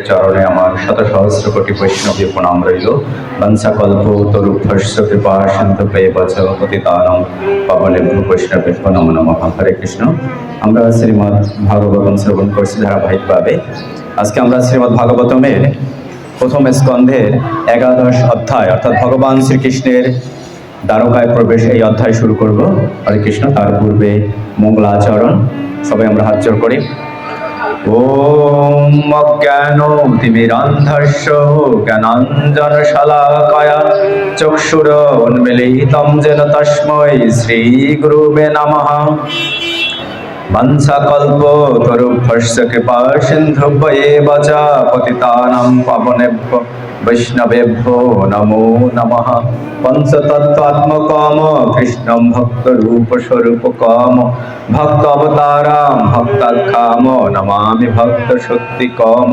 চরণে আমার শত সহস্র কোটি বৈষ্ণবী প্রণাম রইল। বংশা কল্প তরুভস্য কৃপা সিন্ধু পেয়ে বচ পতিতানং পাবনেভ্যো বৈষ্ণবেভ্যো নমো নমঃ। হরে কৃষ্ণ। আমরা শ্রীমদ্ ভাগবতম শ্রবণ করছি ধারাবাহিকভাবে। আজকে আমরা শ্রীমদ্ ভাগবতমের প্রথম স্কন্ধের 11 অধ্যায় অর্থাৎ ভগবান শ্রীকৃষ্ণের দ্বারকায় প্রবেশ এই অধ্যায় শুরু করব। হরে কৃষ্ণ। তার পূর্বে মঙ্গলাচরণ। সবাই আমরা হাত জোড় করি। ওম অজ্ঞানতিমিরান্ধস্য জ্ঞানাঞ্জনশলাকয়া চক্ষুরোন্মিলিतं येन তস্मै শ্রীগুরুবে নমঃ। বংশকল্পতরুভ্যশ্চ কৃপা সিন্ধুভ্যেব চ পতিতানাং পাবনেভ্যো বৈষ্ণবেভ্যো নমো নমঃ। পঞ্চতত্ত্বাত্মকম কৃষ্ণং ভক্তরূপস্বরূপকম ভক্ত অবতারাম ভক্তাখ্যাম নমামি ভক্ত শক্তিকম।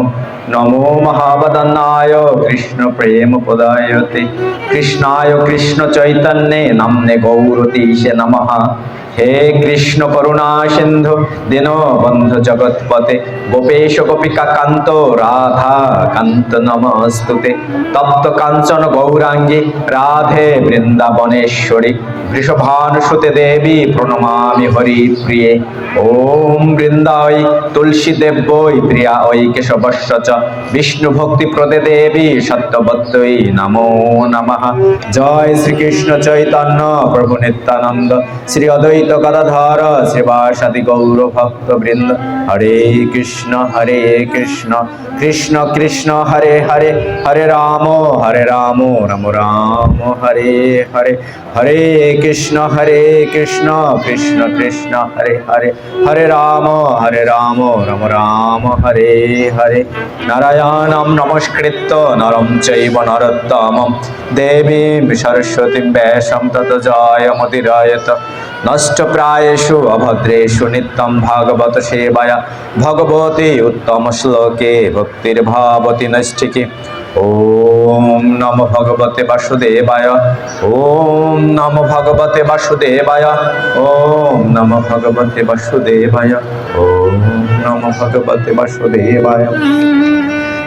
নমো মহাবদনায় কৃষ্ণ প্রেম পদায়তে কৃষ্ণায় কৃষ্ণ চৈতন্যে নাম্নে গৌরতীশে নমঃ। হে কৃষ্ণ করুণা সিন্ধু দীনবন্ধু জগৎপতে গোপেশ গোপিকা কান্ত রাধা কান্ত নমস্তুতে। তপ্ত কাঞ্চন গৌরাঙ্গী রাধে বৃন্দাবনেশ্বরী বৃষভানুসুতে দেবী প্রণমামি হরি প্রিয়ে। ওম বৃন্দায় তুলসী দেব্যৈ প্রিয়া ঐ কেশবস্য চ বিষ্ণু ভক্তি প্রদে দেবী সত্যবত্যৈ নমো নমঃ। জয় শ্রীকৃষ্ণ চৈতন্য প্রভু নিত্যানন্দ শ্রী অদ্বৈত গদাধর শ্রীবাসাদি গৌর ভক্ত বৃন্দ। হরে কৃষ্ণ কৃষ্ণ কৃষ্ণ হরে হরে হরে রাম রাম রাম হরে হরে। হরে কৃষ্ণ কৃষ্ণ কৃষ্ণ হরে হরে হরে রাম রাম রাম হরে হরে। নারায়ণং নমস্কৃত্য নরং চৈব নরোত্তমং দেবীং সরস্বতীং ব্যাসং ততো জয়মুদীরয়েৎ। নষ্টপ্রায়েষু অভদ্রেষু নিত্যং ভাগবত সেবায়া ভগবতি উত্তম শ্লোকে ভক্তির্ভাবতি নৈষ্ঠিকী। ওম নমো ভগবতে বাসুদেবায়। ওম নমো ভগবতে বাসুদেবায়। ওম নমো ভগবতে বাসুদেবায়। ওম নমো ভগবতে বাসুদেবায়।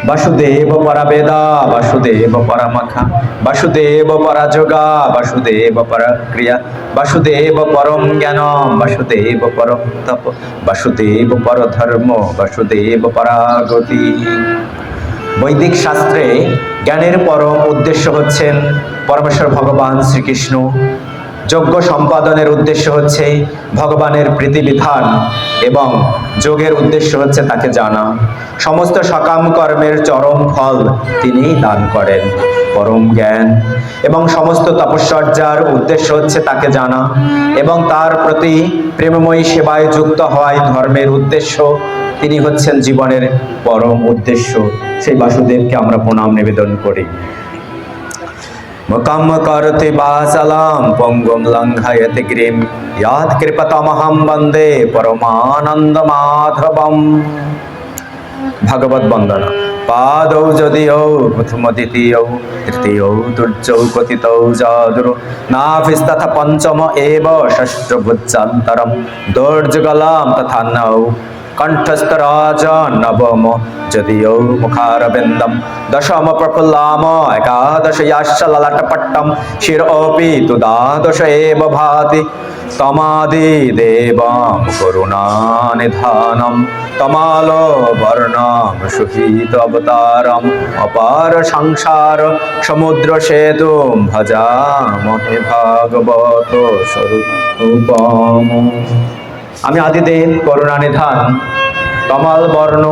বাসুদেব পরা বেদা বাসুদেব পরা মাখা বাসুদেব পরা যোগা বাসুদেব পরা ক্রিয়া বাসুদেব পরম জ্ঞান বাসুদেব পরম তপ বাসুদেব পর ধর্ম বাসুদেব পরাগতি। বৈদিক শাস্ত্রে জ্ঞানের পরম উদ্দেশ্য হচ্ছেন পরমেশ্বর ভগবান শ্রীকৃষ্ণ। যজ্ঞ সম্পাদনের উদ্দেশ্য হচ্ছে ভগবানের প্রীতিবিধান এবং যোগের উদ্দেশ্য হচ্ছে তাকে জানা। সমস্ত সকাম কর্মের চরম ফল তিনি দান করেন পরম জ্ঞান। এবং সমস্ত তপস্যার উদ্দেশ্য হচ্ছে তাকে জানা এবং তার প্রতি প্রেমময়ী সেবায় যুক্ত হওয়াই ধর্মের উদ্দেশ্য। তিনি হচ্ছেন জীবনের পরম উদ্দেশ্য। সেই বাসুদেবকে আমরা প্রণাম নিবেদন করি। মুখম করতে বাচালাম পঙ্গুম লঙ্ঘয়তে গিরিম ইয়াৎ কৃপতমহং বন্দে পরমানন্দ মাধবম। ভাগবত বন্দনা। পাদৌ যদিও প্রথম দ্বিতীয় তৃতীয় দুর্যৌ কথিতৌ যাদুরু নাভিস্তথা পঞ্চম এব ষষ্ঠ ভুজান্তরম দৌর্যুগলাম তথা নৌ কণ্ঠস্থরাজ নবম যদিও মুখারবিন্দম দশম প্রফুল্লাম একাদশ ইয়াশ্চ ললাটপট্টম শিরোপি তু দ্বাদশ এব ভাতি। তমাদি দেবম করুণানিধানম তমালো বর্ণম সুহিত অবতারম অপার সংসার সমুদ্র সেতুম ভজামহে ভাগবত স্বরূপম। আমি আদিদেব করুণানিধান তমাল বর্ণ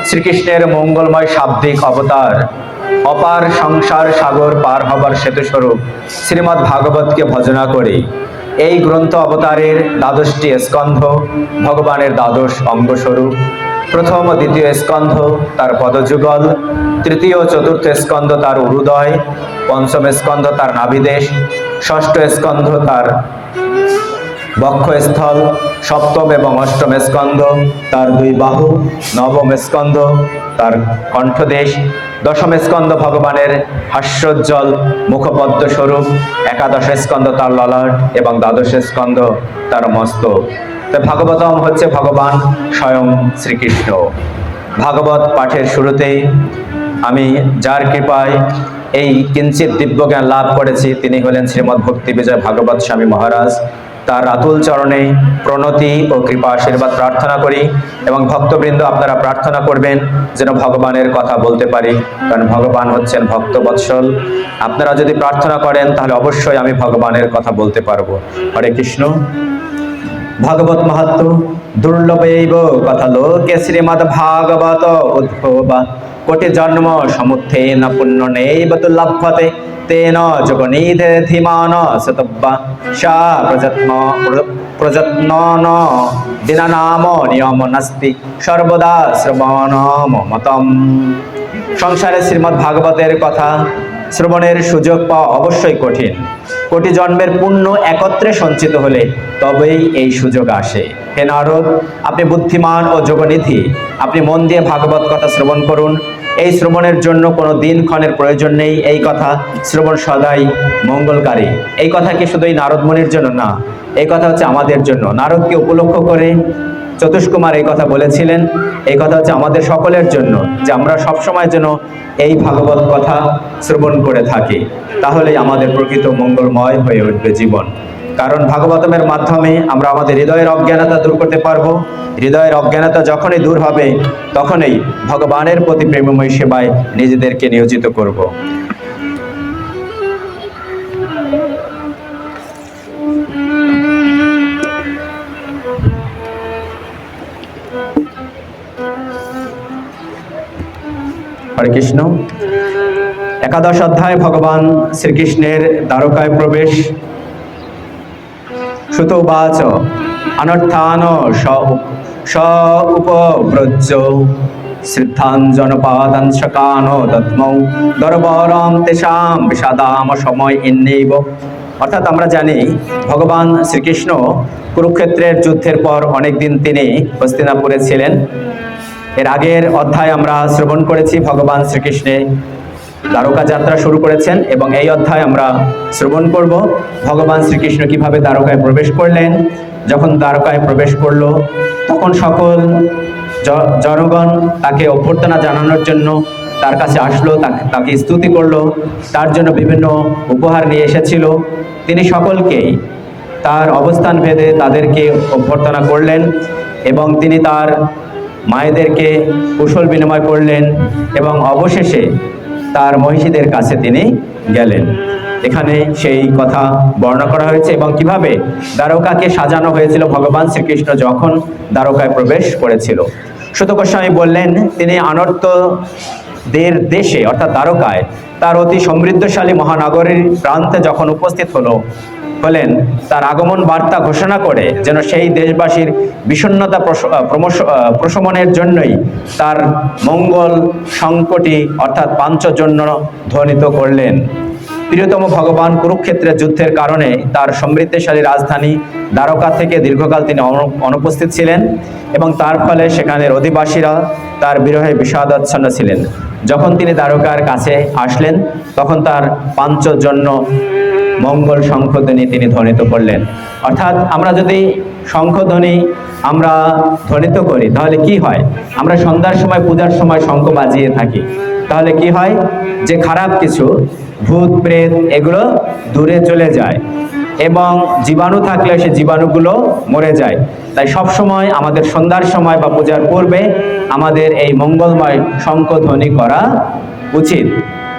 শ্রীকৃষ্ণের মঙ্গলময় শাব্দিক অবতার অপার সংসার সাগর পার হবার সেতুস্বরূপ শ্রীমদ্ ভাগবতকে ভজনা করি। এই গ্রন্থ অবতারের 12টি স্কন্ধ ভগবানের 12 অঙ্গস্বরূপ। প্রথম ও দ্বিতীয় স্কন্ধ তার পদযুগল, তৃতীয় ও চতুর্থ স্কন্ধ তার উরুদয়, পঞ্চম স্কন্ধ তার নাভিদেশ, ষষ্ঠ স্কন্ধ তার বক্ষস্থল, সপ্তম এবং অষ্টম স্কন্ধ তার 2 বাহু, নবম স্কন্ধ তার কণ্ঠদেশ, দশম স্কন্ধ ভগবানের হাস্যোজ্জ্বল মুখপদ্ম স্বরূপ, একাদশ স্কন্ধ তার ললাট এবং দ্বাদশ স্কন্ধ তার মস্তক। তো ভাগবতম হচ্ছে ভগবান স্বয়ং শ্রীকৃষ্ণ। ভাগবত পাঠের শুরুতেই আমি যার কৃপায় এই কিঞ্চিত দিব্যজ্ঞান লাভ করেছি তিনি হলেন শ্রীমদ্ ভক্তি বিজয় ভাগবত স্বামী মহারাজ। তার আতুল চরণে প্রণতি ও কৃপা আশীর্বাদ প্রার্থনা করি এবং ভক্তবৃন্দ আপনারা প্রার্থনা করবেন যেন ভগবানের কথা বলতে পারি, কারণ ভগবান হচ্ছেন ভক্তবৎসল। আপনারা যদি প্রার্থনা করেন তাহলে অবশ্যই আমি ভগবানের কথা বলতে পারবো। হরে কৃষ্ণ। ভাগবত মাহাত্ম্য দুর্লভৈব কথা লোকে শ্রীমদ্ ভাগবত উদ্ভবা কোটি জন্ম সমুত্থেন পুণ্য নৈব দুর্লভ্যতে তেন যোগনিধে ধীমান শতব্বা সা প্রযত্ন দিনানাম নিয়ম নাস্তি সর্বদা শ্রবণম মতম। সংসারে শ্রীমদ্ ভাগবতের কথা শ্রবণের সুযোগ পাওয়া অবশ্যই কঠিন। কোটি জন্মের পুণ্য একত্রে সঞ্চিত হলে তবেই এই সুযোগ আসে। হে নারদ, আপনি বুদ্ধিমান ও যোগনিধি, আপনি মন দিয়ে ভাগবত কথা শ্রবণ করুন। এই শ্রবণের জন্য কোনো দিনক্ষণের প্রয়োজন নেই। এই কথা শ্রবণ সদাই মঙ্গলকারী। এই কথা কি শুধু এই নারদ মুনির জন্য না, এই কথা হচ্ছে আমাদের জন্য। নারদকে উপলক্ষ করে চতুষ্কুমার এই কথা বলেছিলেন। এই কথা হচ্ছে আমাদের সকলের জন্য, যে আমরা সবসময় যেন এই ভাগবত কথা শ্রবণ করে থাকি, তাহলেই আমাদের প্রকৃত মঙ্গলময় হয়ে উঠবে জীবন। কারণ ভাগবতমের মাধ্যমে আমরা আমাদের হৃদয়ের অজ্ঞানতা দূর করতে পারবো। হৃদয়ের অজ্ঞানতা যখনই দূর হবে তখনই ভগবানের প্রতি প্রেমময় সেবায় নিজেদেরকে নিয়োজিত করব। হরে কৃষ্ণ। একাদশ অধ্যায় ভগবান শ্রীকৃষ্ণের দ্বারকায় প্রবেশ। সুতোবাচ অনর্থান স উপব্রজ শ্রদ্ধাঞ্জনপাদান সকান দত্মৌ দরবরম তেষাম বিষাদাম সময় এন্নৈব। অর্থাৎ আমরা জানি ভগবান শ্রীকৃষ্ণ কুরুক্ষেত্রের যুদ্ধের পর অনেকদিন তিনি হস্তিনাপুরে ছিলেন। এর আগের অধ্যায় আমরা শ্রবণ করেছি ভগবান শ্রীকৃষ্ণের দ্বারকা যাত্রা শুরু করেছেন, এবং এই অধ্যায় আমরা শ্রবণ করব ভগবান শ্রীকৃষ্ণ কিভাবে দ্বারকায় প্রবেশ করলেন। যখন দ্বারকায় প্রবেশ করলো তখন সকল জনগণ তাকে অভ্যর্থনা জানানোর জন্য তার কাছে আসলো, তাকে স্তুতি করলো, তার জন্য বিভিন্ন উপহার নিয়ে এসেছিল। তিনি সকলকেই তার অবস্থান ভেদে তাদেরকে অভ্যর্থনা করলেন এবং তিনি তার মায়েদেরকে কুশল বিনিময় করলেন এবং অবশেষে তার মহিষীদের কাছে তিনি গেলেন। এখানে সেই কথা বর্ণনা করা হয়েছে এবং কিভাবে দ্বারকাকে সাজানো হয়েছিল ভগবান শ্রীকৃষ্ণ যখন দ্বারকায় প্রবেশ করেছিল। সুত গোস্বামী বললেন তিনি আনর্তদের দেশে অর্থাৎ দ্বারকায় তার অতি সমৃদ্ধশালী মহানগরীর প্রান্তে যখন উপস্থিত হলেন, তার আগমন বার্তা ঘোষণা করে যেন সেই দেশবাসীর বিষণ্ণতা প্রশমনের জন্যই তার মঙ্গল শঙ্কটি অর্থাৎ পাঞ্চজন্য ধ্বনিত করলেন। প্রিয়তম ভগবান কুরুক্ষেত্রের যুদ্ধের কারণে তার সমৃদ্ধশালী রাজধানী দ্বারকা থেকে দীর্ঘকাল তিনি অনুপস্থিত ছিলেন এবং তার ফলে সেখানের অধিবাসীরা তার বিরহে বিষাদাচ্ছন্ন ছিলেন। যখন তিনি দ্বারকার কাছে আসলেন তখন তার পাঞ্চজন্য মঙ্গল শঙ্খধ্বনি তিনি ধ্বনিত করলেন। অর্থাৎ আমরা যদি শঙ্খধ্বনি আমরা ধ্বনিত করি তাহলে কি হয়? আমরা সন্ধ্যার সময় পূজার সময় শঙ্খ বাজিয়ে থাকি, তাহলে কি হয়? যে খারাপ কিছু ভূত প্রেত এগুলো দূরে চলে যায় এবং জীবাণু থাকলে সে জীবাণুগুলো মরে যায়। তাই সব সময় আমাদের সন্ধ্যার সময় বা পূজার পূর্বে আমাদের এই মঙ্গলময় শঙ্খধ্বনি করা উচিত,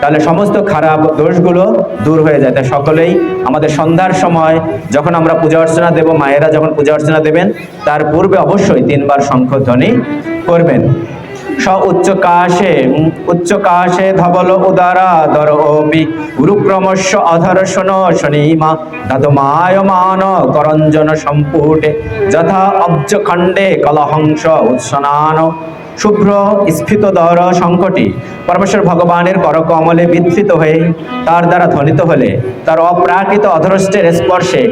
তাহলে সমস্ত খারাপ দোষগুলো দূর হয়ে যায়। তাই সকলেই আমাদের সন্ধ্যার সময় যখন আমরা পূজা অর্চনা দেব, মায়েরা যখন পূজা অর্চনা দেবেন তার পূর্বে অবশ্যই 3 বার শঙ্খধ্বনি করবেন। উচ্চকাশে ধবল উদারা দর অপি গুরুক্রমস্য অধর্ষণ শনিমা ধাতুমায়মান করঞ্জন সম্পুটে যথা অব্জখণ্ডে কলহংস উৎসনান। শুভ্র স্ফীত দর শঙ্খটি পরমেশ্বর ভগবানের করকমলে বিধৃত হয়ে তার দ্বারা ধ্বনিত হলে তার অপ্রাকৃত অধরষ্টের স্পর্শে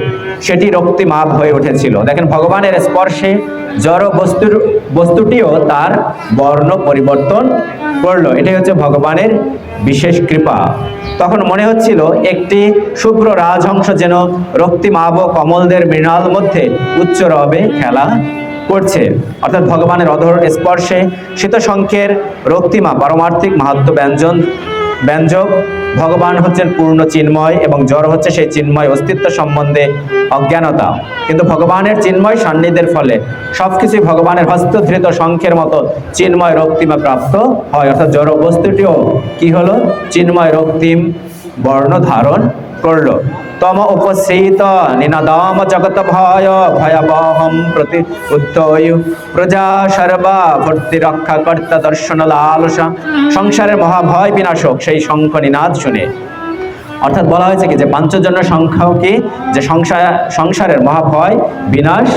সেটি রক্তিমাভ হয়ে উঠেছিল। দেখেন, ভগবানের স্পর্শে জড় বস্তুটিও তার বর্ণ পরিবর্তন করলো। এটাই হচ্ছে ভগবানের বিশেষ কৃপা। তখন মনে হচ্ছিল একটি শুভ্র রাজহংস যেন রক্তিমাভ কমলদের মৃণাল মধ্যে উচ্চ রবে খেলা করছে, অর্থাৎ ভগবানের অধর স্পর্শে শীতশঙ্খের রক্তিমা পারমার্থিক মাহাত্ম্য ব্যঞ্জক। ভগবান হচ্ছেন পূর্ণ চিন্ময় এবং জড় হচ্ছে সেই চিন্ময় অস্তিত্ব সম্বন্ধে অজ্ঞানতা। কিন্তু ভগবানের চিন্ময় সান্নিধ্যের ফলে সবকিছুই ভগবানের হস্তধৃত শঙ্খের মতো চিন্ময় রক্তিমা প্রাপ্ত হয়, অর্থাৎ জড় বস্তুটিও কি হলো, চিন্ময় রক্তিম বর্ণ ধারণ করলো। তম উপস্থিত নিনাদাম জগত ভয় ভয়াবহম প্রতি উদ্ধয় প্রজা সর্বা ভর্তি রক্ষা কর্তা দর্শন লালসা। সংসারের মহাভয় বিনাশক সেই শঙ্খ নিনাদ শুনে, অর্থাৎ বলা হয়েছে কি যে পাঞ্চজন্য সংখ্যাও কি যে সংসারের মহাভয় বিনাশ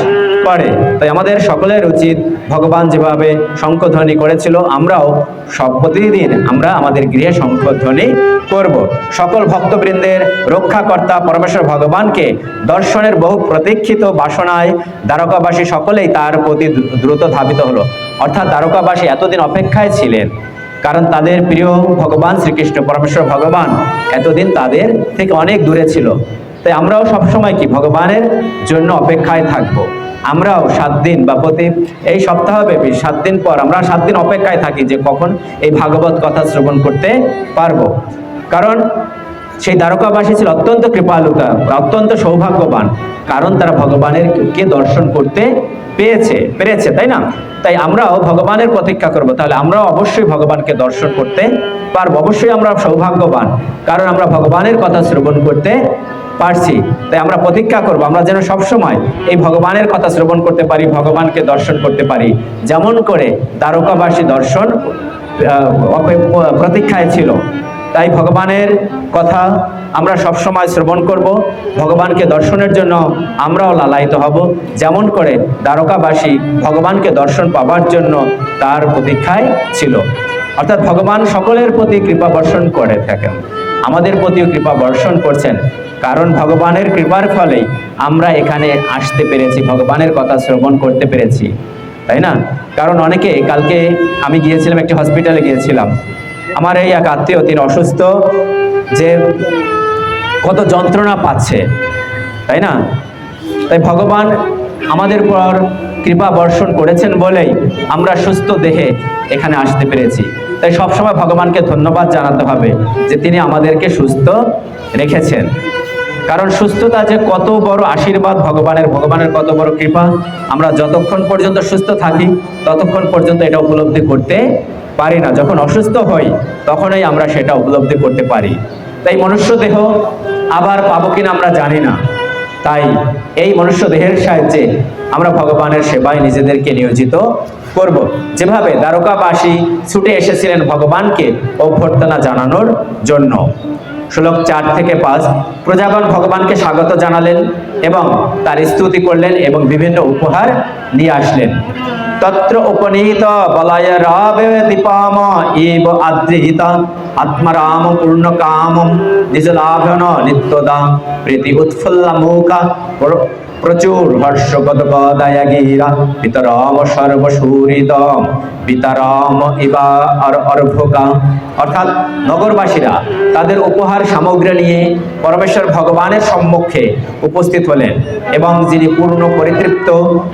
করে। তাই আমাদের সকলের উচিত ভগবান যেভাবে শঙ্খধ্বনি করেছিল আমরাও প্রতিদিন আমরা আমাদের গৃহে শঙ্খধ্বনি করব। সকল ভক্তবৃন্দের রক্ষাকর্তা পরমেশ্বর ভগবানকে দর্শনের বহু প্রতীক্ষিত বাসনায় দ্বারকাবাসী সকলেই তার প্রতি দ্রুত ধাবিত হলো। অর্থাৎ দ্বারকাবাসী এতদিন অপেক্ষায় ছিলেন, কারণ তাদের প্রিয় ভগবান শ্রীকৃষ্ণ পরমেশ্বর ভগবান এতদিন তাদের থেকে অনেক দূরে ছিল। তাই আমরাও সবসময় কি ভগবানের জন্য অপেক্ষায় থাকব। আমরাও 7 দিন বা প্রতি এই সপ্তাহব্যাপী 7 দিন পর আমরা 7 দিন অপেক্ষায় থাকি যে কখন এই ভাগবত কথা শ্রবণ করতে পারবো। কারণ সেই দ্বারকাবাসী ছিল অত্যন্ত কৃপালুতা, অত্যন্ত সৌভাগ্যবান, কারণ তারা ভগবানের কে দর্শন করতে পেরেছে, তাই না? তাই আমরাও ভগবানের প্রতীক্ষা করব, তাহলে আমরাও অবশ্যই ভগবানকে দর্শন করতে পারবো। অবশ্যই আমরা সৌভাগ্যবান, কারণ আমরা ভগবানের কথা শ্রবণ করতে পারছি। তাই আমরা প্রতীক্ষা করব আমরা যেন সবসময় এই ভগবানের কথা শ্রবণ করতে পারি, ভগবানকে দর্শন করতে পারি, যেমন করে দ্বারকাবাসী দর্শন প্রতীক্ষায় ছিল। তাই ভগবানের কথা আমরা সবসময় শ্রবণ করব, ভগবানকে দর্শনের জন্য আমরাও লালায়িত হব, যেমন করে দ্বারকাবাসী ভগবানকে দর্শন পাবার জন্য তার প্রতীক্ষায় ছিল। অর্থাৎ ভগবান সকলের প্রতি কৃপা বর্ষণ করে থাকেন, আমাদের প্রতিও কৃপা বর্ষণ করছেন, কারণ ভগবানের কৃপার ফলেই আমরা এখানে আসতে পেরেছি, ভগবানের কথা শ্রবণ করতে পেরেছি, তাই না? কারণ অনেকে, কালকে আমি গিয়েছিলাম একটি হসপিটালে গিয়েছিলাম, আমার এই এক আত্মীয় তিনি অসুস্থ, যে কত যন্ত্রণা পাচ্ছে, তাই না? তাই ভগবান আমাদের পর কৃপা বর্ষণ করেছেন বলেই আমরা সুস্থ দেহে এখানে আসতে পেরেছি। তাই সবসময় ভগবানকে ধন্যবাদ জানাতে হবে যে তিনি আমাদেরকে সুস্থ রেখেছেন, কারণ সুস্থতা যে কত বড় আশীর্বাদ ভগবানের কত বড় কৃপা। আমরা যতক্ষণ পর্যন্ত সুস্থ থাকি ততক্ষণ পর্যন্ত এটা উপলব্ধি করতে পারি না, যখন অসুস্থ হই তখনই আমরা সেটা উপলব্ধি করতে পারি। তাই মনুষ্য দেহ আবার পাবো কিনা আমরা জানি না, তাই এই মনুষ্য দেহের সাহায্যে আমরা ভগবানের সেবায় নিজেদেরকে নিয়োজিত করব। যেভাবে দ্বারকাবাসী ছুটে এসেছিলেন ভগবানকে অভ্যর্থনা জানানোর জন্য। শ্লোক 4 থেকে 5 প্রজাগণ ভগবানকে স্বাগত জানালেন এবং তার স্তুতি করলেন এবং বিভিন্ন উপহার নিয়ে আসলেন। তত্র উপনীত বলয় রাবে দীপাম ইব আদ্রিহিত আত্মরাম পূর্ণ কাম নিজলাভন নিত্যদা প্রীতি উৎফুল্ল মুখা প্রচুর হর্ষ গদগদয় গীরা পিতরম সর্বসূরিদম পিতরম ইবা অর্ভকা। অর্থাৎ নগরবাসীরা তাদের উপহার সামগ্রী নিয়ে পরমেশ্বর ভগবানের সম্মুখে উপস্থিত হলেন এবং যিনি পূর্ণ পরিতৃপ্ত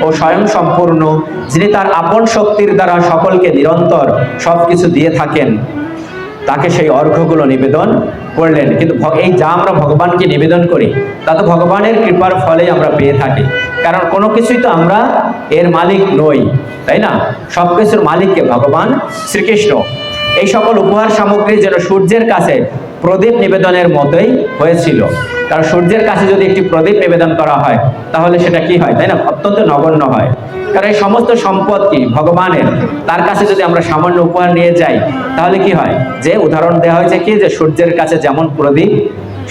ও স্বয়ং সম্পূর্ণ, যিনি তার আপন শক্তির দ্বারা সকলকে নিরন্তর সবকিছু দিয়ে থাকেন, তাকে সেই অর্ঘ্যগুলো নিবেদন করলেন। কিন্তু এই যা আমরা ভগবানকে নিবেদন করি তা তো ভগবানের কৃপার ফলে আমরা পেয়ে থাকি, কারণ কোনো কিছুই তো আমরা এর মালিক নই, তাই না? সবকিছুর মালিককে ভগবান শ্রীকৃষ্ণ। এই সকল উপহার সামগ্রী যেন সূর্যের কাছে প্রদীপ নিবেদনের মতোই হয়েছিল, কারণ সূর্যের কাছে যদি একটি প্রদীপ নিবেদন করা হয় তাহলে সেটা কি হয়, তাই না? অত্যন্ত নগণ্য হয়। কারণ এই সমস্ত সম্পদ কি ভগবানের, তার কাছে যদি আমরা সামান্য উপহার নিয়ে যাই তাহলে কি হয়, যে উদাহরণ দেওয়া হয়েছে কি যে সূর্যের কাছে যেমন প্রদীপ,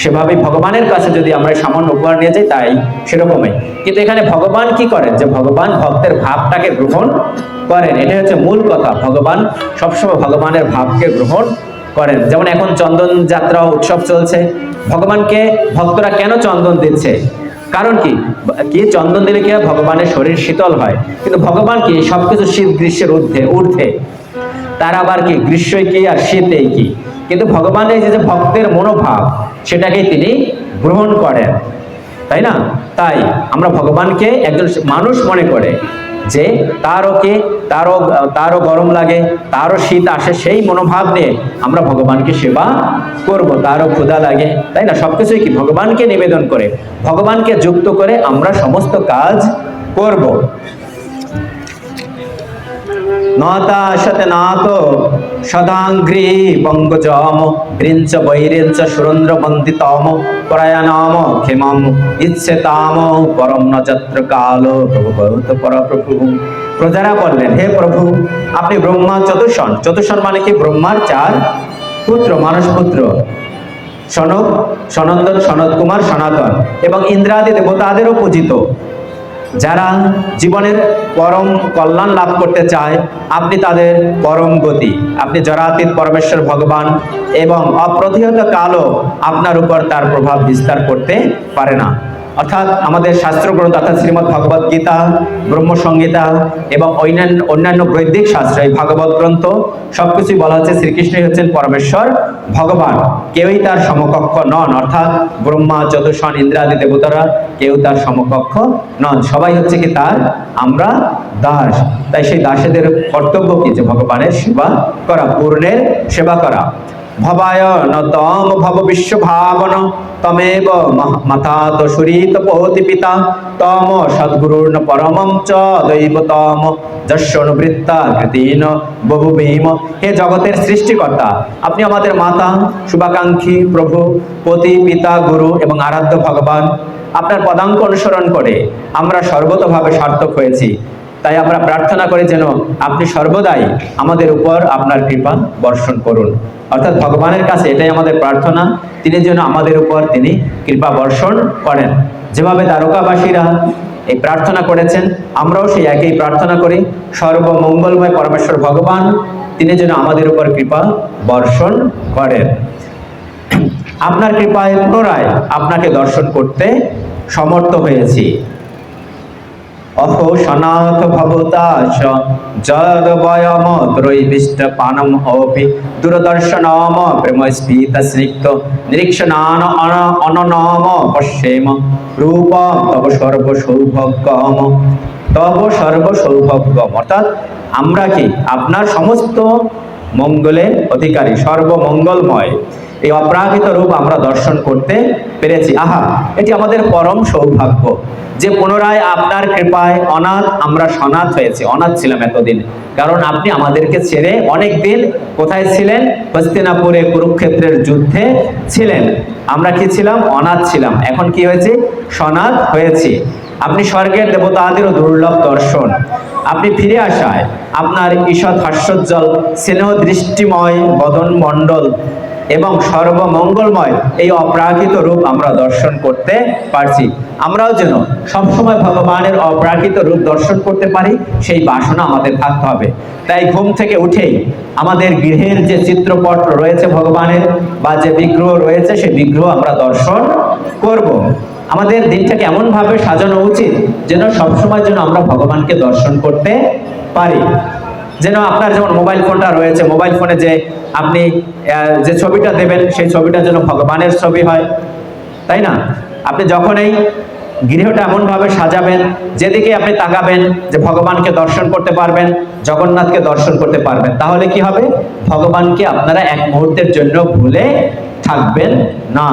সেভাবেই ভগবানের কাছে যদি আমরা সামান্য উপহার নিয়ে যাই তাই সেরকমই। কিন্তু এখানে ভগবান কি করেন, যে ভগবান ভক্তের ভাবটাকে গ্রহণ করেন, এটা হচ্ছে মূল কথা। ভগবান সবসময় ভগবানের ভাবকে গ্রহণ করেন। যেমন এখন চন্দন যাত্রা উৎসব চলছে, ভগবানকে ভক্তরা কেন চন্দন দিচ্ছে? কারণ কি চন্দন দিলে কি ভগবানের শরীর শীতল হয়, কিন্তু ভগবান কি সবকিছু শীত গ্রীষ্মের ঊর্ধ্বে, তার আবার কি গ্রীষ্মই কি আর শীতেই কি, কিন্তু ভগবানের যে ভক্তের মনোভাব সেটাকেই তিনি গ্রহণ করেন, তাই না? তাই আমরা ভগবানকে একজন মানুষ মনে করে যে তারও গরম লাগে, তারও শীত আসে, সেই মনোভাব নিয়ে আমরা ভগবানকে সেবা করব। তারও ক্ষুধা লাগে, তাই না? সবকিছুই কি ভগবানকে নিবেদন করে, ভগবানকে যুক্ত করে আমরা সমস্ত কাজ করব। নতাশতে নাত সদাঙ্ঘ্রি পঙ্কজম বৃঞ্চ বৈরিঞ্চ সুরেন্দ্র বন্দিতম প্রয়াণম ক্ষেমম ইচ্ছেতাম পরম ন যত্র কাল ভগবত পরপ্রভু। প্রজারা বললেন, হে প্রভু, আপনি ব্রহ্মা চতুর্ষণ, চতুর্ষণ মানে কি? ব্রহ্মার 4 পুত্র, মানস পুত্র, সনক, সনন্দন, সনত কুমার, সনাতন এবং ইন্দ্রাদি দেবতাদেরও পূজিত। যারা জীবনের পরম কল্যাণ লাভ করতে চায়, আপনি তাদের পরম গতি। আপনি জরাতীত পরমেশ্বর ভগবান, এবং অপ্রতিহত কালও আপনার উপর তার প্রভাব বিস্তার করতে পারে না। অর্থাৎ আমাদের শাস্ত্রগ্রন্থ অর্থাৎ শ্রীমদ্ ভগবদ গীতা, ব্রহ্মসংহিতা এবং অন্যান্য বৈদিক শাস্ত্র, এই ভাগবত গ্রন্থ সবকিছুই বলা হচ্ছে শ্রীকৃষ্ণই হচ্ছেন পরমেশ্বর ভগবান, কেউই তার সমকক্ষ নন। অর্থাৎ ব্রহ্মা, চতুর্ষণ, ইন্দ্রাদি দেবতারা কেউ তার সমকক্ষ নন, সবাই হচ্ছে কি তার আমরা দাস। তাই সেই দাসেদের কর্তব্য কি? যে ভগবানের সেবা করা, পূর্ণের সেবা করা। ভবায় ন তম ভব বিশ্ব ভাবন তমেব মাথাত সুরিত পোতি পিতা তম সদ্গুরুর পরমম চ দৈবতম যশ্বনুবৃত্তা কৃতিন বহুভীম। হে জগতের সৃষ্টিকর্তা, আপনি আমাদের মাতা, শুভাকাঙ্ক্ষী প্রভু, পতি, পিতা, গুরু এবং আরাধ্য ভগবান। আপনার পদাঙ্ক অনুসরণ করে আমরা সর্বতভাবে সার্থক হয়েছি। তাই আমরা প্রার্থনা করি যেন আপনি সর্বদাই আমাদের উপর আপনার কৃপা বর্ষণ করুন। অর্থাৎ ভগবানের কাছে এটাই আমাদের প্রার্থনা, তিনি যেন আমাদের উপর তিনি কৃপা বর্ষণ করেন। যেভাবে দ্বারকাবাসীরা এই প্রার্থনা করেছেন, আমরাও সেই একই প্রার্থনা করি, সর্বমঙ্গলময় পরমেশ্বর ভগবান তিনি যেন আমাদের উপর কৃপা বর্ষণ করেন। আপনার কৃপায় পুনরায় আপনাকে দর্শন করতে সমর্থ হয়েছি। অথো সনাথ ভবতাশ যদ বয়ম ত্রৈবিষ্ট পানম অপি দূরদর্শনম প্রেম স্ফীত স্নিগ্ধ নিরীক্ষণান অননম পশ্যেম রূপ তব সর্ব সৌভাগ্যম, তব সর্ব সৌভাগ্যম। অর্থাৎ আমরা কি আপনার সমস্ত মঙ্গলের অধিকারী, সর্বমঙ্গলময় এই অপ্রাকৃত রূপ আমরা দর্শন করতে পেরেছি। আহা, এটি আমাদের পরম সৌভাগ্য যে পুনরায় আপনার কৃপায় অনাথ আমরা সনাথ হয়েছি। অনাথ ছিলাম এতদিন, কারণ আপনি আমাদেরকে ছেড়ে অনেক দিন কোথায় ছিলেন? হস্তিনাপুরে কুরুক্ষেত্রের যুদ্ধে ছিলেন। আমরা কি ছিলাম? অনাথ ছিলাম। এখন কি হয়েছে? সনাথ হয়েছি। আপনি স্বর্গের দেবতাদেরও দুর্লভ দর্শন, আপনি ফিরে আসায় আপনার ঈষৎ হাস্যোজ্জ্বল স্নেহ দৃষ্টিময় বদন মণ্ডল এবং সর্বমঙ্গলময় এই অপ্রাকৃত রূপ আমরা দর্শন করতে পারছি। আমরাও যেন সবসময় ভগবানের অপ্রাকৃত রূপ দর্শন করতে পারি, সেই বাসনা আমাদের থাকতে হবে। তাই ঘুম থেকে উঠেই আমাদের গৃহের যে চিত্রপট রয়েছে ভগবানের বা যে বিগ্রহ রয়েছে, সেই বিগ্রহ আমরা দর্শন করব। আমাদের দিনটাকে এমন ভাবে সাজানো উচিত যেন সবসময় যেন আমরা ভগবানকে দর্শন করতে পারি। যেন আপনার যেমন মোবাইল ফোনটা রয়েছে, মোবাইল ফোনে যে আপনি যে ছবিটা দেবেন সেই ছবিটা যেন ভগবানের ছবি হয়, তাই না? আপনি যখন এই গৃহটা এমন ভাবে সাজাবেন, যেদিকে আপনি তাকাবেন যে ভগবানকে দর্শন করতে পারবেন, জগন্নাথকে দর্শন করতে পারবেন, তাহলে কি হবে? ভগবানকে আপনারা এক মুহূর্তের জন্য ভুলে থাকবেন না।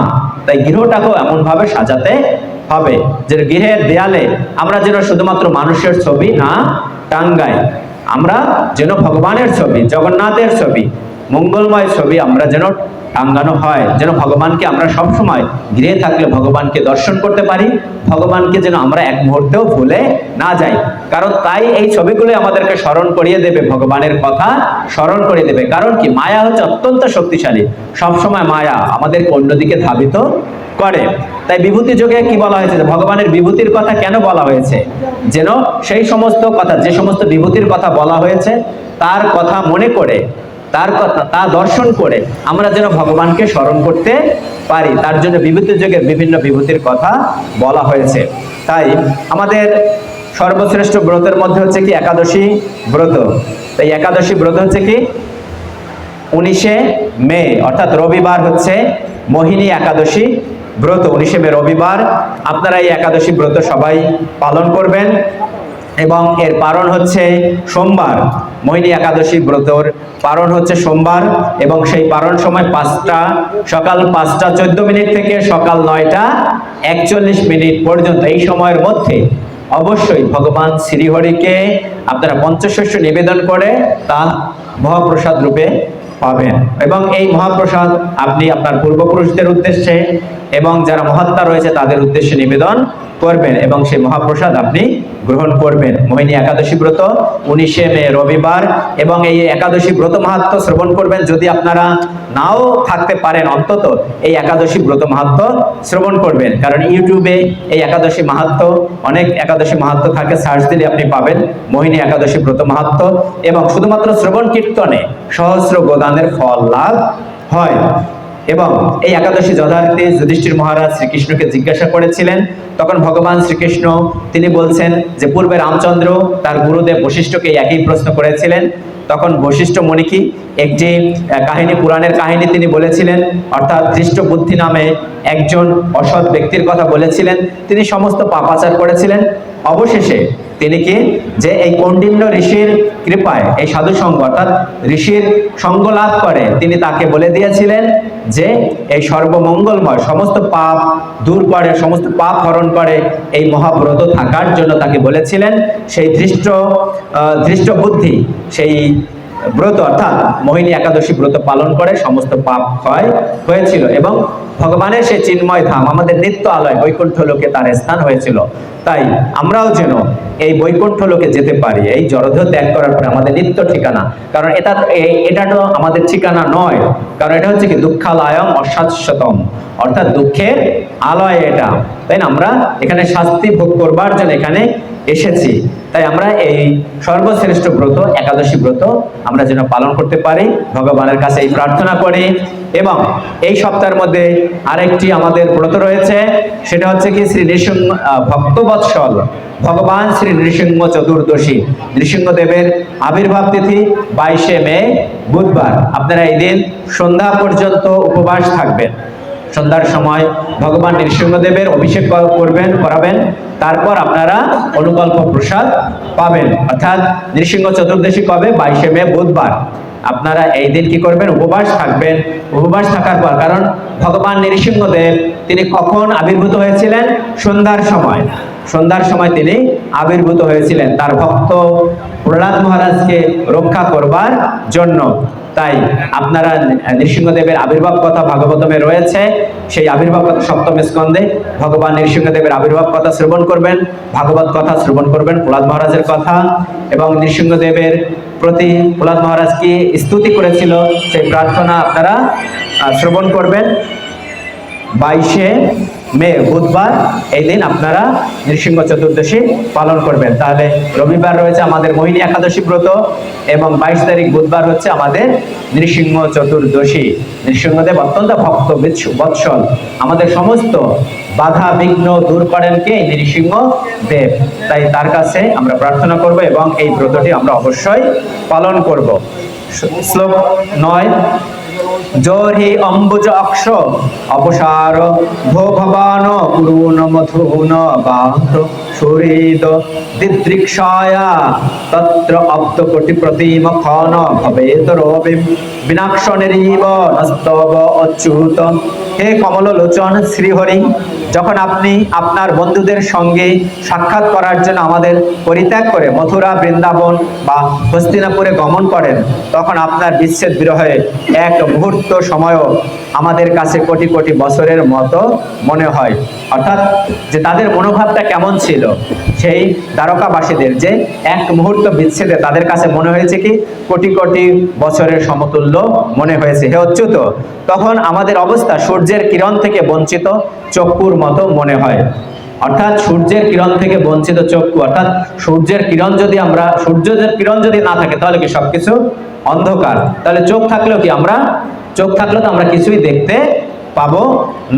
তাই গৃহটাকেও এমন ভাবে সাজাতে হবে যে গৃহের দেয়ালে আমরা যেন শুধুমাত্র মানুষের ছবি না টাঙ্গাই, আমরা যেন ভগবানের ছবি, জগন্নাথের ছবি, মঙ্গলময় ছবি আমরা যেন টাঙ্গানো হয়, যেন ভগবানকে আমরা সবসময় গৃহে থাকলে ভগবানকে দর্শন করতে পারি, ভগবানকে যেন আমরা এক মুহূর্তেও ভুলে না যাই। কারণ তাই এই ছবিগুলো আমাদেরকে স্মরণ করিয়ে দেবে, ভগবানের কথা স্মরণ করিয়ে দেবে। কারণ কি? মায়া হচ্ছে অত্যন্ত শক্তিশালী, সবসময় মায়া আমাদেরকে অন্যদিকে ধাবিত করে। তাই বিভূতি যোগে কি বলা হয়েছে? ভগবানের বিভূতির কথা কেন বলা হয়েছে? যেন সেই সমস্ত কথা, যে সমস্ত বিভূতির কথা বলা হয়েছে তার কথা মনে করে, তার কথা তা দর্শন করে আমরা যেন ভগবানকে স্মরণ করতে পারি, তার জন্য বিভূতি যোগের বিভিন্ন বিভূতির কথা বলা হয়েছে। তাই আমাদের সর্বশ্রেষ্ঠ ব্রতের মধ্যে হচ্ছে কি? একাদশী ব্রত। তাই একাদশী ব্রত হচ্ছে কি? 19শে মে অর্থাৎ রবিবার হচ্ছে মোহিনী একাদশী ব্রত। 19শে মে রবিবার আপনারা এই একাদশী ব্রত সবাই পালন করবেন। এবং এর পারণ হচ্ছে সোমবার। মোহিনী একাদশী ব্রতর পারণ হচ্ছে সোমবার এবং সেই পারণ সময় সকাল 5টা 14 মিনিট থেকে সকাল 9টা 41 মিনিট পর্যন্ত। এই সময়ের মধ্যে অবশ্যই ভগবান শ্রীহরিকে আপনারা পঞ্চশস্য নিবেদন করে তা মহাপ্রসাদ রূপে পাবেন। এবং এই মহাপ্রসাদ আপনি আপনার পূর্বপুরুষদের উদ্দেশ্যে এবং যারা মহাত্মা রয়েছে তাদের উদ্দেশ্যে নিবেদন করবেন এবং সেই মহাপ্রসাদ আপনি গ্রহণ করবেন। মোহিনী একাদশী ব্রত 19শে মে রবিবার, এবং এই একাদশী ব্রত মাহাত্ম্য শ্রবণ করবেন। যদি আপনারা নাও থাকতে পারেন অন্তত এই একাদশী ব্রত মাহাত্ম্য শ্রবণ করবেন, কারণ ইউটিউবে এই একাদশী মাহাত্ম্য, অনেক একাদশী মাহাত্ম্য থাকে, সার্চ দিলে আপনি পাবেন মোহিনী একাদশী ব্রত মাহাত্ম্য। এবং শুধুমাত্র শ্রবণ কীর্তনে সহস্র গোদানের ফল লাভ হয়। এবং এই একাদশী যথার্থে যুধিষ্ঠির মহারাজ শ্রীকৃষ্ণকে জিজ্ঞাসা করেছিলেন। তখন ভগবান শ্রীকৃষ্ণ তিনি বলছেন যে পূর্বে রামচন্দ্র তার গুরুদেব বশিষ্ঠকে একই প্রশ্ন করেছিলেন। তখন বশিষ্ঠ মুনি কি একটি কাহিনী, পুরাণের কাহিনী তিনি বলেছিলেন, অর্থাৎ ধৃষ্ট বুদ্ধি নামে একজন অসৎ ব্যক্তির কথা বলেছিলেন। তিনি সমস্ত পাপাচার করেছিলেন। অবশেষে তিনি কি যে এই কৌণ্ডিন্য ঋষির কৃপায় এই সাধু সঙ্গ অর্থাৎ ঋষির সঙ্গ লাভ করে তিনি তাকে বলে দিয়েছিলেন যে এই সর্বমঙ্গলময় সমস্ত পাপ দূর করে, সমস্ত পাপ হরণ করে এই মহাব্রত থাকার জন্য তাকে বলেছিলেন। সেই ধৃষ্ট বুদ্ধি সেই ব্রত অর্থাৎ মোহিনী একাদশী ব্রত পালন করে সমস্ত পাপ ক্ষয় হয়েছিল এবং ভগবানের সেই চিন্ময় ধাম আমাদের নিত্য আলয় বৈকুণ্ঠ লোকে তার স্থান হয়েছিল। তাই আমরাও যেন এই বৈকুণ্ঠ লোকে যেতে পারি, এই জড়দেহ ত্যাগ করার পরে আমাদের নিত্য ঠিকানা। কারণ এটা তো আমাদের ঠিকানা নয়, কারণ এটা হচ্ছে কি দুঃখালয়ম অশাশ্বতম, অর্থাৎ দুঃখের আলয় এটা। তাই না, আমরা এখানে শাস্তি ভোগ করবার জন্য এখানে এসেছি। তাই আমরা এই সর্বশ্রেষ্ঠ ব্রত একাদশী ব্রত আমরা যেন পালন করতে পারি, ভগবানের কাছে এই প্রার্থনা করি। এবং এই সপ্তাহের মধ্যে আরেকটি আমাদের ব্রত রয়েছে, সেটা হচ্ছে কি শ্রী নৃসিংহ ভক্তবৎসল ভগবান শ্রী নৃসিংহ চতুর্দশী, নৃসিংহদেবের আবির্ভাব তিথি 22শে মে বুধবার। আপনারা এই দিন সন্ধ্যা পর্যন্ত উপবাস থাকবেন। সন্ধ্যার সময় ভগবান নৃসিংহদেবের অভিষেক করাবেন, তারপর আপনারা অনুকল্প প্রসাদ পাবেন। অর্থাৎ নৃসিংহ চতুর্দশী কবে? 22শে মে বুধবার। আপনারা এই দিন কি করবেন? উপবাস থাকবেন। উপবাস থাকার পর, কারণ ভগবান নৃসিংহদেব তিনি কখন আবির্ভূত হয়েছিলেন? সন্ধ্যার সময়। সন্ধ্যার সময় তিনি আবির্ভূত হয়েছিলেন তার ভক্ত প্রহ্লাদ মহারাজকে রক্ষা করবার জন্য। তাই আপনারা নৃসিংহদেবের আবির্ভাব কথা ভাগবতমে রয়েছে, সেই আবির্ভাব কথা সপ্তম স্কন্ধে ভগবান নৃসিংহদেবের আবির্ভাব কথা শ্রবণ করবেন, ভাগবত কথা শ্রবণ করবেন, প্রহ্লাদ মহারাজের কথা, এবং নৃসিংহদেবের প্রতি প্রহ্লাদ মহারাজ কি স্তুতি করেছিল সেই প্রার্থনা আপনারা শ্রবণ করবেন। 22শে মে বুধবার এই দিন আপনারা নৃসিংহ চতুর্দশী পালন করবেন। তাহলে রবিবার রয়েছে আমাদের মোহিনী একাদশী ব্রত এবং 22 তারিখ বুধবার হচ্ছে আমাদের নৃসিংহ চতুর্দশী। নৃসিংহদেব অত্যন্ত ভক্ত বৎসল, আমাদের সমস্ত বাধা বিঘ্ন দূর করেন কে? নৃসিংহ দেব। তাই তার কাছে আমরা প্রার্থনা করব এবং এই ব্রতটি আমরা অবশ্যই পালন করব। শ্লোক 9 জোহি অম্বুজ অক্ষ অপসার ভো ভবান পুরুন মধুন বান্ধ সুহৃদ দিদৃক্ষায়া তত্র অব্দ কোটি প্রতিম খন ভবেত রবিম বিনাক্ষ নিরীব নস্তব অচ্যুত। হে কমললোচন শ্রীহরি, যখন আপনি আপনার বন্ধুদের সঙ্গে সাক্ষাৎ করার জন্য আমাদের পরিত্যাগ করে মথুরা, বৃন্দাবন বা হস্তিনাপুরে গমন করেন, তখন আপনার বিচ্ছেদ বিরহে এক মুহূর্ত সময়ও আমাদের কাছে কোটি কোটি বছরের মতো মনে হয়। অর্থাৎ যে তাদের মনোভাবটা কেমন ছিল সেই দ্বারকাবাসীদের, যে এক মুহূর্ত বিচ্ছেদে তাদের কাছে মনে হয়েছে কি কোটি কোটি বছরের সমতুল্য মনে হয়েছে। হে অচ্যুত, তখন আমাদের অবস্থা সূর্যের কিরণ থেকে বঞ্চিত চক্ষুর মতো মনে হয়। অর্থাৎ সূর্যের কিরণ থেকে বঞ্চিত চক্ষু, অর্থাৎ সূর্যের কিরণ যদি না থাকে তাহলে কি সবকিছু অন্ধকার। তাহলে চোখ থাকলেও তো আমরা কিছুই দেখতে পাবো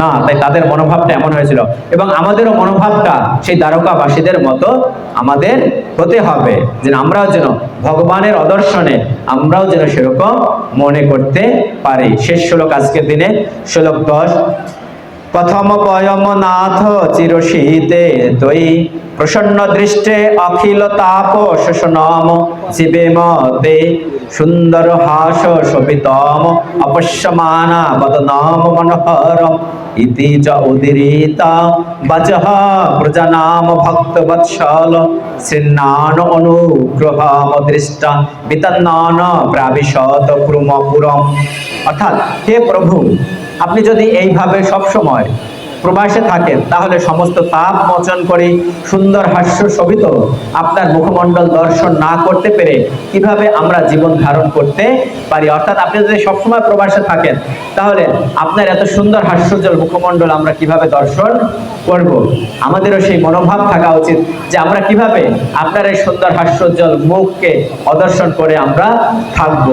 না। তাই তাদের মনোভাবটা এমন হয়েছিল এবং আমাদেরও মনোভাবটা সেই দ্বারকাবাসীদের মতো আমাদের হতে হবে, যে আমরাও যেন ভগবানের অদর্শনে আমরাও যেন সেরকম মনে করতে পারি। শেষ শ্লোক আজকের দিনে, শ্লোক 10 প্রথম পয়ম নাথ চিরশীতে তৈ প্রসন্ন দৃষ্টে অখিল তাপ শোষণম জীবেম তে সুন্দর হাস শোভিতম অপশ্যমানা বদনাম মনোহরম ইতি চ উদিরিতা বচঃ প্রজানাম ভক্ত বৎসল শ্রীনান অনুগ্রহম দৃষ্টা বিতন্নান প্রাবিশত পুরম। অর্থাৎ হে প্রভু, আপনি যদি এইভাবে সব সময় প্রবাসে থাকেন তাহলে সমস্ত পাপ মোচন করে সুন্দর হাস্য শোভিত আপনার মুখমণ্ডল দর্শন না করতে পেরে কিভাবে আমরা জীবন ধারণ করতে পারি। অর্থাৎ আপনি যদি সবসময় প্রবাসে থাকেন তাহলে আপনার এত সুন্দর হাস্যজ্জ্বল মুখমণ্ডল আমরা কিভাবে দর্শন করব। আমাদেরও সেই মনোভাব থাকা উচিত যে আমরা কিভাবে আপনার এই সুন্দর হাস্যজ্জ্বল মুখকে অদর্শন করে আমরা থাকব।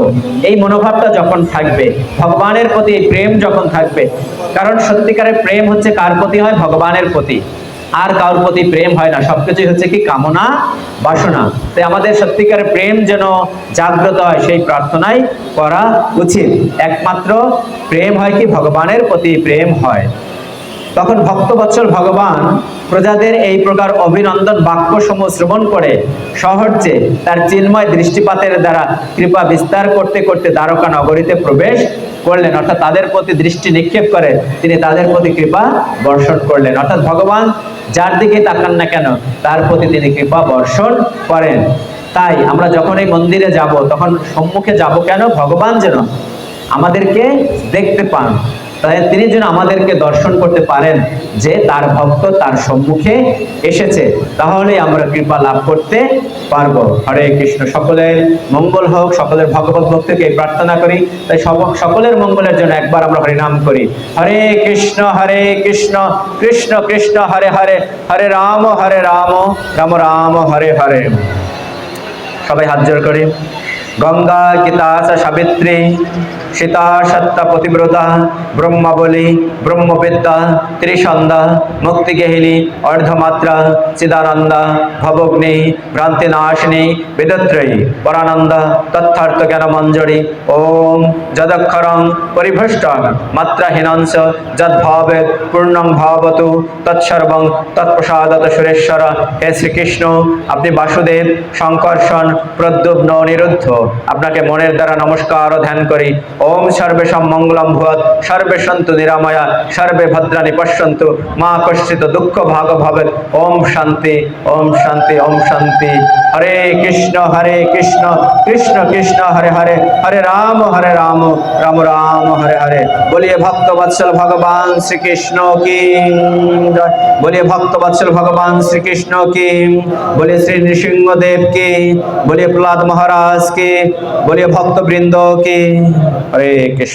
এই মনোভাবটা যখন থাকবে, ভগবানের প্রতি প্রেম যখন থাকবে, কারণ সত্যিকারের প্রেম হচ্ছে কার প্রতি হয়? ভগবানের প্রতি। আর কারোর প্রতি প্রেম হয় না, সবকিছুই হচ্ছে কি কামনা বাসনা। তাই আমাদের সত্যিকারের প্রেম যেন জাগ্রত হয় সেই প্রার্থনাই করা উচিত। একমাত্র প্রেম হয় কি ভগবানের প্রতি প্রেম হয়। তখন ভক্তবৎসল ভগবান প্রজাদের এই প্রকার অভিনন্দন বাক্য সমূহ শ্রবণ করে সহজে তার চিন্ময় দৃষ্টিপাতের দ্বারা কৃপা বিস্তার করতে করতে দ্বারকা নগরীতে প্রবেশ করলেন। অর্থাৎ তাদের প্রতি দৃষ্টি নিক্ষেপ করে তিনি তাদের প্রতি কৃপা বর্ষণ করলেন। অর্থাৎ ভগবান যার দিকে তাকান না কেন তার প্রতি তিনি কৃপা বর্ষণ করেন। তাই আমরা যখন এই মন্দিরে যাব তখন সম্মুখে যাব কেন? ভগবান যেন আমাদেরকে দেখতে পান, তাই তিনি যেন আমাদেরকে দর্শন করতে পারেন যে তার ভক্ত তার সম্মুখে এসেছে, তাহলে আমরা কৃপা লাভ করতে পারবো। হরে কৃষ্ণ। সকলের মঙ্গল হোক, সকলের ভগবত ভক্তকে প্রার্থনা করি। তাই সকলের মঙ্গলের জন্য একবার আমরা হরিনাম করি। হরে কৃষ্ণ কৃষ্ণ কৃষ্ণ হরে হরে, হরে রাম রাম রাম হরে হরে। সবাই হাত জোড় করি। গঙ্গা গীতা সাবিত্রী সীতা সত্তা পতিব্রতা ব্রহ্মাবলী ব্রহ্মবিদ্যা ত্রিসন্ধ্যা মুক্তিগেহিনী অর্ধমাত্রা চিদানন্দা ভবগ্নি ভ্রান্তিনাশিনী বিদত্রয়ী পরানন্দা তথার্থ জ্ঞান মঞ্জরি। ওম যদক্ষরং পরিভ্রষ্টং মাত্রাহীনংস যদ্ভাবেৎ পূর্ণং ভাবতু তৎসর্বং তৎপ্রসাদত সুরেশ্বর। হে শ্রীকৃষ্ণ, আপনি বাসুদেব, শঙ্কর্ষণ, প্রদ্যুম্ন, অনিরুদ্ধ, আপনাকে মনের দ্বারা নমস্কার ও ধ্যান করি। ওম সর্বেষাং মঙ্গলং ভুয়াৎ, সর্বে সন্তু নিরাময়া, সর্বে ভদ্রাণি পশ্যন্তু, মা কশ্চিৎ দুঃখ ভাগ ভবেৎ। ওম শান্তি, ওম শান্তি, ওম শান্তি। হরে কৃষ্ণ কৃষ্ণ কৃষ্ণ হরে হরে, হরে রাম রাম রাম হরে হরে। বলিয়ে ভক্ত বৎসল ভগবান শ্রীকৃষ্ণ কি জয়। বলিয়ে ভক্ত বৎসল ভগবান শ্রীকৃষ্ণ কি। বলিয়ে শ্রী নৃসিংহদেব কি। বলিয়ে প্রহ্লাদ মহারাজ কি। বলিয়ে ভক্তবৃন্দ কি। হরে কৃষ্ণ।